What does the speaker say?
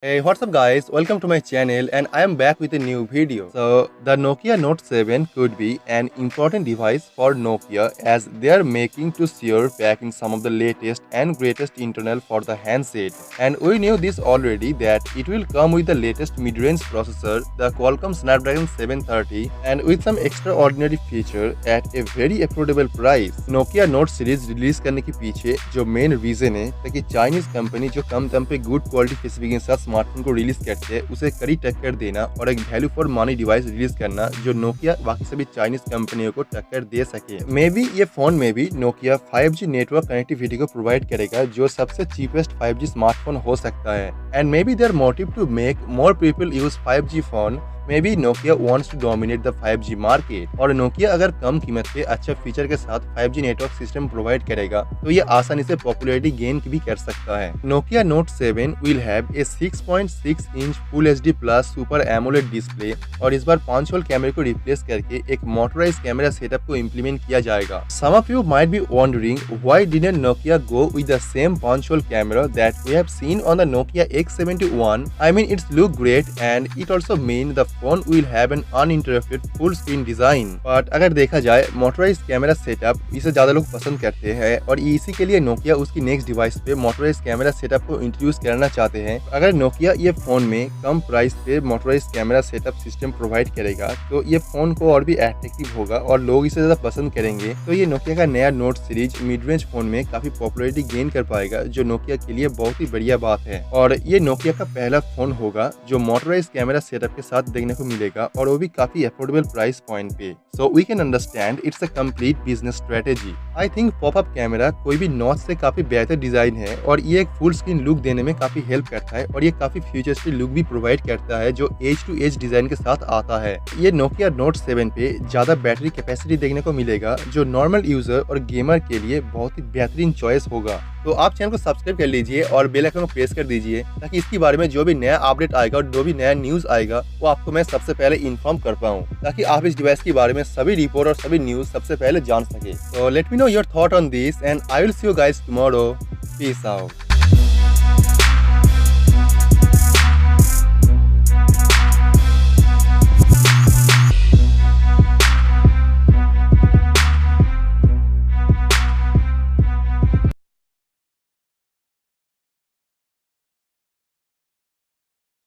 Hey, what's up guys? Welcome to my channel and I am back with a new video. So, the Nokia Note 7 could be an important device for Nokia as they are making to sure packing some of the latest and greatest internal for the handset. And we knew this already that it will come with the latest mid-range processor, the Qualcomm Snapdragon 730 and with some extraordinary feature at a very affordable price. Nokia Note series release करने के पीछे जो main reason है ताकि Chinese company जो कम दाम पे good quality specification के साथ स्मार्टफोन को रिलीज करते हैं उसे कड़ी टक्कर देना और एक value for money device release करना जो नोकिया बाकी सभी चाइनीज कंपनियों को टक्कर दे सके। मे बी ये फोन में भी नोकिया 5G नेटवर्क कनेक्टिविटी को प्रोवाइड करेगा जो सबसे चीपेस्ट 5G स्मार्टफोन हो सकता है। And maybe their motive to make more people use 5G phone. Maybe Nokia wants to dominate the 5G market और नोकिया अगर कम कीमत पे अच्छा फीचर के साथ 5G नेटवर्क सिस्टम प्रोवाइड करेगा तो ये आसानी से पॉपुलैरिटी गेन भी कर सकता है। Nokia note 7 will have a 6.6 inch full HD plus super AMOLED display और इस बार पंच-होल कैमरे को रिप्लेस करके एक मोटराइज्ड कैमरा सेटअप को इम्प्लीमेंट किया जाएगा। Some of you might be wondering why didn't Nokia go with the same punch hole camera that we have seen on the Nokia X71। I mean it's look great and it also mean the phone will have an uninterrupted full screen design। But अगर देखा जाए motorised camera setup इसे ज्यादा लोग पसंद करते हैं और इसी के लिए नोकिया उसकी नेक्स्ट डिवाइस पे मोटराइज्ड कैमरा सेटअप को इंट्रोड्यूस करना चाहते हैं। अगर नोकिया ये फोन में कम प्राइस पे motorised camera setup system provide करेगा तो ये फोन को और भी अट्रैक्टिव होगा और लोग इसे ज्यादा पसंद करेंगे। तो ये नोकिया का नया note series mid range phone में काफी पॉपुलैरिटी गेन कर पाएगा जो नोकिया के लिए बहुत ही बढ़िया बात है। और ये नोकिया का पहला फोन होगा जो मोटराइज्ड कैमरा सेटअप के साथ देखने को मिलेगा और वो भी काफी अफोर्डेबल प्राइस पॉइंट पे। So we can understand it's a complete business strategy. I think popup camera कोई भी नॉच से काफी बेहतर डिजाइन है और ये एक फुल स्क्रीन लुक देने में काफी हेल्प करता है और ये काफी फ्यूचरिस्टिक लुक भी प्रोवाइड करता है जो एज टू एज डिजाइन के साथ आता है। ये नोकिया नोट 7 पे ज्यादा बैटरी कैपेसिटी देखने को मिलेगा जो नॉर्मल यूजर और गेमर के लिए बहुत ही बेहतरीन चॉइस होगा। तो आप चैनल को सब्सक्राइब कर लीजिए और बेल आइकन को प्रेस कर दीजिए ताकि इसके बारे में जो भी नया अपडेट आएगा और जो भी नया न्यूज आएगा वो आपको मैं सबसे पहले इन्फॉर्म कर पाऊँ ताकि आप इस डिवाइस के बारे में सभी रिपोर्ट और सभी न्यूज सबसे पहले जान सके। तो let me know your thought on this and I will see you guys tomorrow. Peace out.